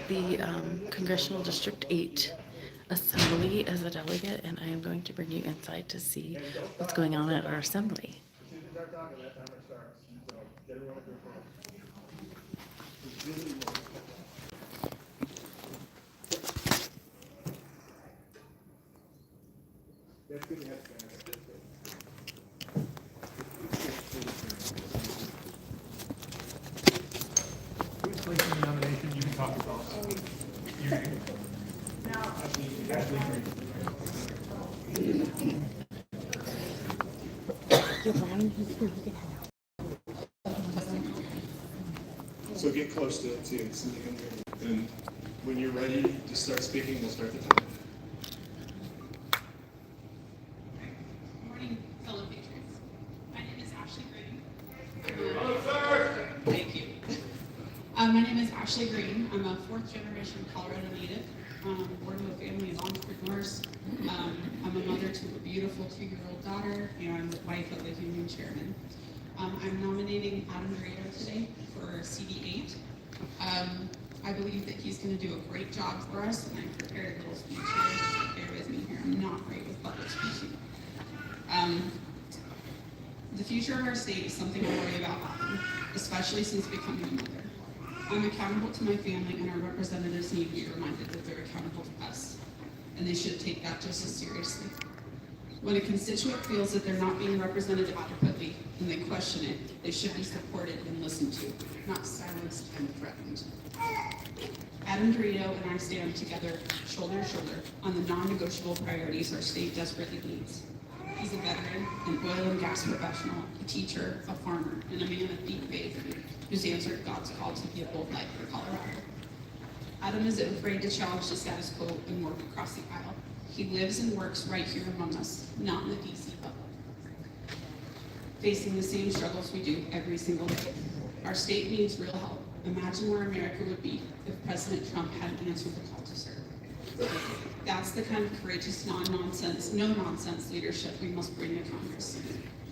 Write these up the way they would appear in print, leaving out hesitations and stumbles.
the Congressional District 8 Assembly as a delegate, and I am going to bring you inside to see what's going on at our assembly. Who's placing the nomination? You can talk about it. So get close to it too, so they can hear you. And when you're ready to start speaking, we'll start the time. Good morning, fellow patriots. My name is Ashley Green. Thank you. My name is Ashley Green. I'm a fourth-generation Colorado native. Born to a family of entrepreneurs. I'm a mother to a beautiful 2-year-old daughter, and I'm the wife of a union chairman. I'm nominating Adam Dorado today for CD8. I believe that he's going to do a great job for us, and I prepared a little speech here. Bear with me here. I'm not great with public speaking. The future of our state is something I worry about often, especially since becoming a mother. I'm accountable to my family, and our representatives need to be reminded that they're accountable to us, and they should take that just as seriously. When a constituent feels that they're not being represented adequately and they question it, they should be supported and listened to, not silenced and threatened. Adam Dorado and I stand together, shoulder to shoulder, on the non-negotiable priorities our state desperately needs. He's a veteran, an oil and gas professional, a teacher, a farmer, and a man of deep faith who's answered God's call to be a bold light for Colorado. Adam isn't afraid to challenge the status quo and work across the aisle. He lives and works right here among us, not in the DC bubble, facing the same struggles we do every single day. Our state needs real help. Imagine where America would be if President Trump hadn't answered the call to serve. That's the kind of courageous, no-nonsense leadership we must bring to Congress.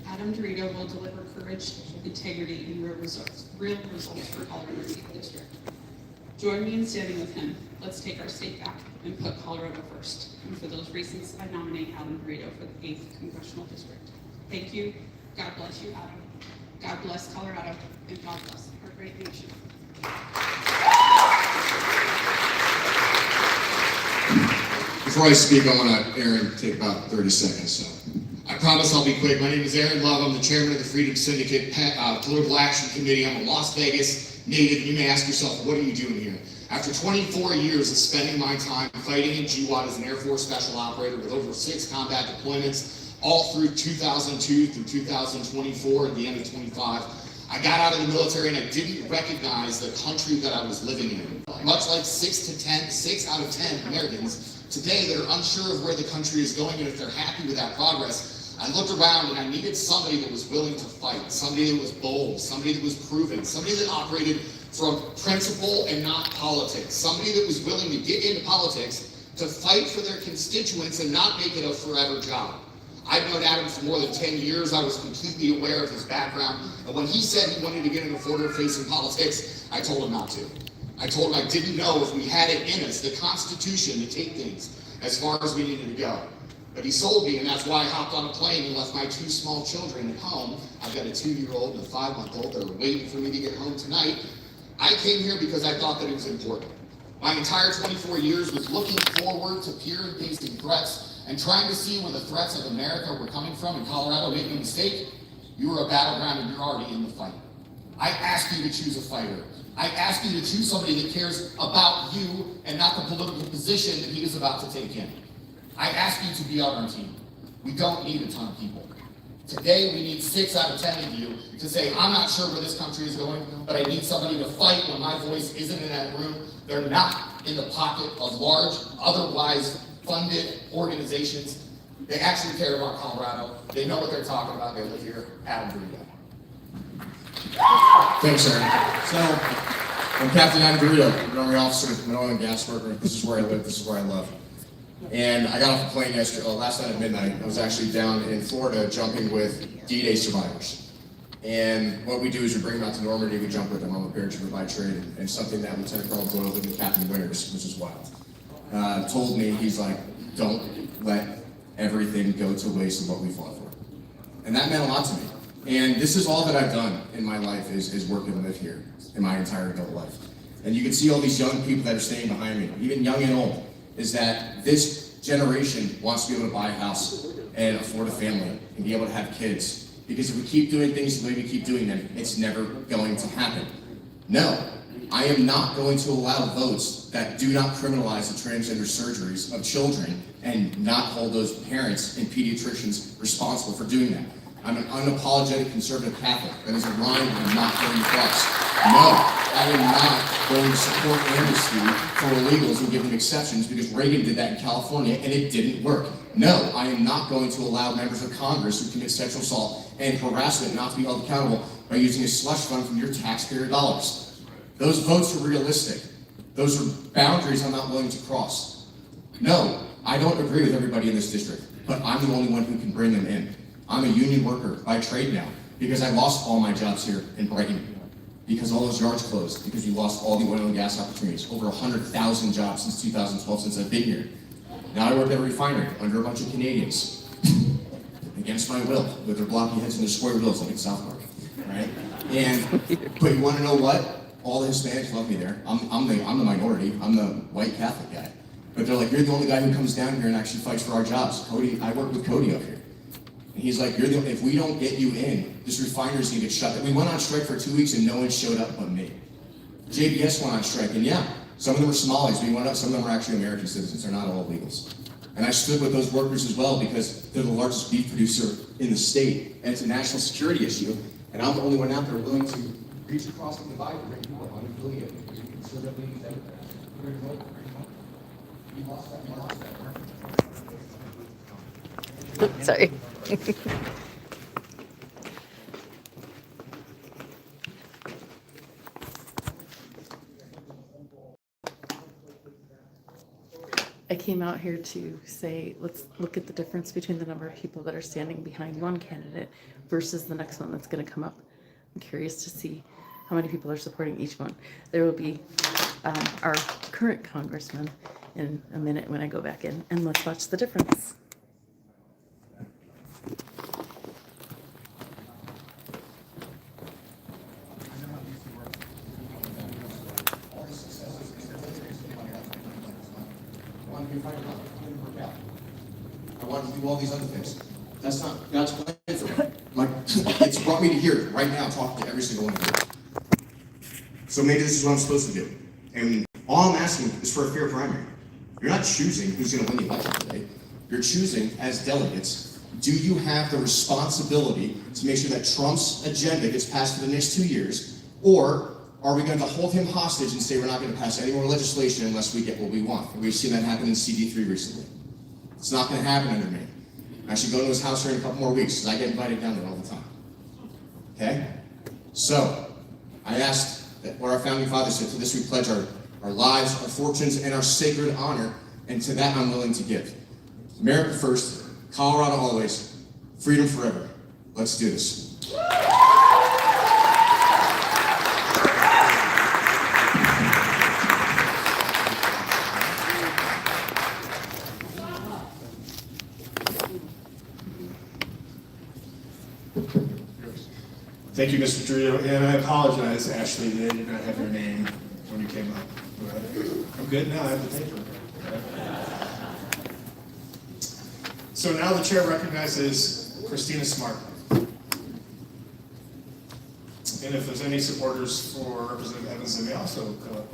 Adam Dorado will deliver courage, integrity, and real results for Colorado State District. Join me in standing with him. Let's take our state back and put Colorado first. And for those reasons, I nominate Adam Dorado for the 8th Congressional District. Thank you. God bless you, Adam. God bless Colorado, and God bless our great nation. Before I speak, I want to, Aaron, take about 30 seconds. So I promise I'll be quick. My name is Aaron Love. I'm the chairman of the Freedom Syndicate Political Action Committee. I'm a Las Vegas native. You may ask yourself, what are you doing here? After 24 years of spending my time fighting in GWOT as an Air Force Special Operator with over 6 combat deployments, all through 2002 through 2024 at the end of 25, I got out of the military and I didn't recognize the country that I was living in. Much like 6 out of 10 Americans today that are unsure of where the country is going and if they're happy with that progress, I looked around and I needed somebody that was willing to fight, somebody that was bold, somebody that was proven, somebody that operated from principle and not politics, somebody that was willing to get into politics to fight for their constituents and not make it a forever job. I've known Adam for more than 10 years. I was completely aware of his background. And when he said he wanted to get into forward-facing politics, I told him not to. I told him I didn't know if we had it in us, the Constitution, to take things as far as we needed to go. But he sold me, and that's why I hopped on a plane and left my 2 small children at home. I've got a 2-year-old and a 5-month-old that are waiting for me to get home tonight. I came here because I thought that it was important. My entire 24 years was looking forward to peer and facing threats and trying to see where the threats of America were coming from. In Colorado, make no mistake, you are a battleground and you're already in the fight. I ask you to choose a fighter. I ask you to choose somebody that cares about you and not the political position that he is about to take in. I ask you to be on our team. We don't need a ton of people. Today, we need 6 out of 10 of you to say, I'm not sure where this country is going, but I need somebody to fight when my voice isn't in that room. They're not in the pocket of large, otherwise funded organizations. They actually care about Colorado. They know what they're talking about. They live here. Adam Dorado. Thanks, Aaron. So, I'm Captain Adam Dorado, an Army officer, an oil and gas worker. This is where I live. This is where I love. And I got off a plane last night at midnight. I was actually down in Florida jumping with D-Day survivors. And what we do is we bring them out to Normandy, we jump with them. I'm a paratrooper by trade, and something that Lieutenant Colonel Doyle did with Captain Winters, which is wild, told me, he's like, don't let everything go to waste of what we fought for. And that meant a lot to me. And this is all that I've done in my life is work and live here in my entire adult life. And you can see all these young people that are standing behind me, even young and old, is that this generation wants to be able to buy a house and afford a family and be able to have kids. Because if we keep doing things the way we keep doing them, it's never going to happen. No, I am not going to allow votes that do not criminalize the transgender surgeries of children and not hold those parents and pediatricians responsible for doing that. I'm an unapologetic conservative Catholic. That is a line I'm not going to cross. No, I am not going to support amnesty for illegals and give them exceptions because Reagan did that in California and it didn't work. No, I am not going to allow members of Congress who commit sexual assault and harassment not to be held accountable by using a slush fund from your taxpayer dollars. Those votes are realistic. Those are boundaries I'm not willing to cross. No, I don't agree with everybody in this district, but I'm the only one who can bring them in. I'm a union worker by trade now because I lost all my jobs here in Brighton because all those yards closed, because we lost all the oil and gas opportunities. Over 100,000 jobs since 2012 since I've been here. Now I work at a refinery under a bunch of Canadians against my will with their blocky heads and their square wheels like in South Park, right? But you want to know what? All the Hispanics love me there. I'm the minority. I'm the white Catholic guy. But they're like, you're the only guy who comes down here and actually fights for our jobs. Cody, I work with Cody up here. And he's like, if we don't get you in, this refinery's gonna get shut down. We went on strike for 2 weeks and no one showed up but me. JBS went on strike, and yeah, some of them were Somalis. We went up, some of them were actually American citizens. They're not all illegals. And I stood with those workers as well because they're the largest beef producer in the state, and it's a national security issue. And I'm the only one out there willing to reach across the divide and bring people unaffiliated. So that we can vote. We lost that. Sorry. I came out here to say, let's look at the difference between the number of people that are standing behind one candidate versus the next one that's going to come up. I'm curious to see how many people are supporting each one. There will be our current congressman in a minute when I go back in, and let's watch the difference. I wanted to do all these other things. That's not God's plan for me. It's brought me to here, right now, talking to every single one of you. So maybe this is what I'm supposed to do. And all I'm asking is for a fair primary. You're not choosing who's going to win the election today. You're choosing, as delegates, do you have the responsibility to make sure that Trump's agenda gets passed for the next 2 years, or are we going to hold him hostage and say we're not going to pass any more legislation unless we get what we want? And we've seen that happen in CD3 recently. It's not going to happen under me. I should go to his house here in a couple more weeks because I get invited down there all the time. Okay? So, I asked that what our founding fathers said, to this we pledge our lives, our fortunes, and our sacred honor, and to that I'm willing to give. America first, Colorado always, freedom forever. Let's do this. Thank you, Mr. Dorito, and I apologize, Ashley, that I did not have your name when you came up. I'm good now, I have the paper. So now the chair recognizes Christina Smart. And if there's any supporters for Representative Evans, they may also come up.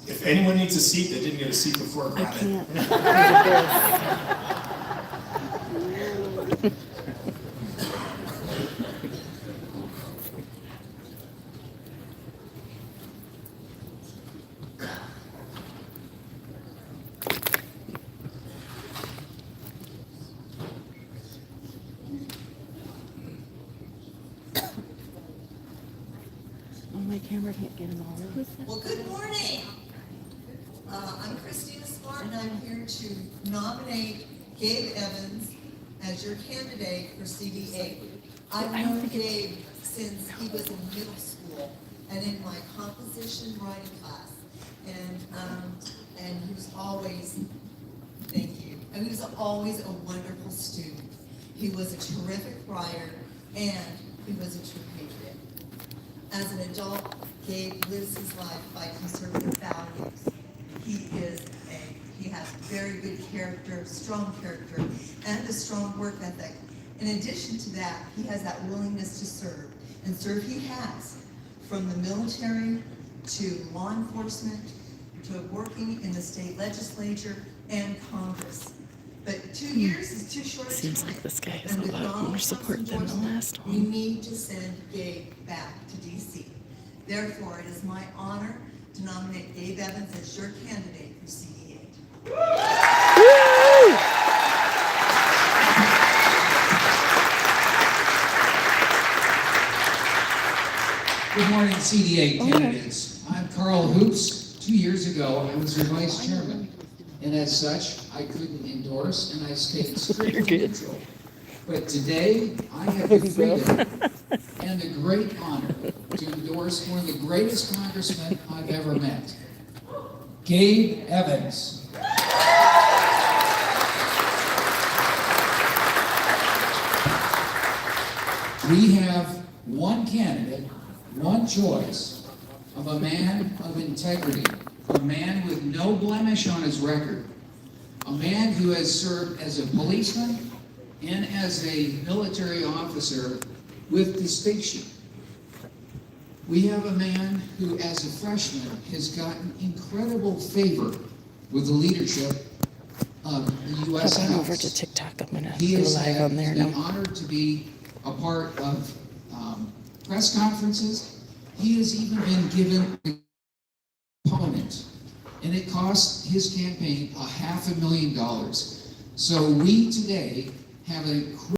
If anyone needs a seat that didn't get a seat before, I grab it. can't. Oh, my camera can't get them all. Who's that? Well, good morning. I'm Christina Smart, and I'm here to nominate Gabe Evans as your candidate for CD8. I've known Gabe since he was in middle school and in my composition writing class. And he was always, thank you, and he was always a wonderful student. He was a terrific writer, and he was a true patriot. As an adult, Gabe lives his life by conservative values. He has very good character, strong character, and a strong work ethic. In addition to that, he has that willingness to serve, and serve he has, from the military to law enforcement, to working in the state legislature and Congress. But 2 years is too short a time. Seems like this guy has And a with lot Donald more Trump's support than the endorsement, last We one. need to send Gabe back to DC. Therefore, it is my honor to nominate Gabe Evans as your candidate for CD8. Good morning, CD8 candidates. I'm Carl Hoops. 2 years ago, I was your vice chairman, and as such, I couldn't endorse, and I stayed strictly neutral. But today, I have the freedom and the great honor to endorse one of the greatest congressmen I've ever met, Gabe Evans. We have one candidate, one choice of a man of integrity, a man with no blemish on his record, a man who has served as a policeman and as a military officer with distinction. We have a man who, as a freshman, has gotten incredible favor with the leadership of the U.S. Hop on House. over to TikTok. I'm gonna He go has live on there been now. honored to be a part of press conferences. He has even been given an opponent, and it cost his campaign $500,000. So we today have a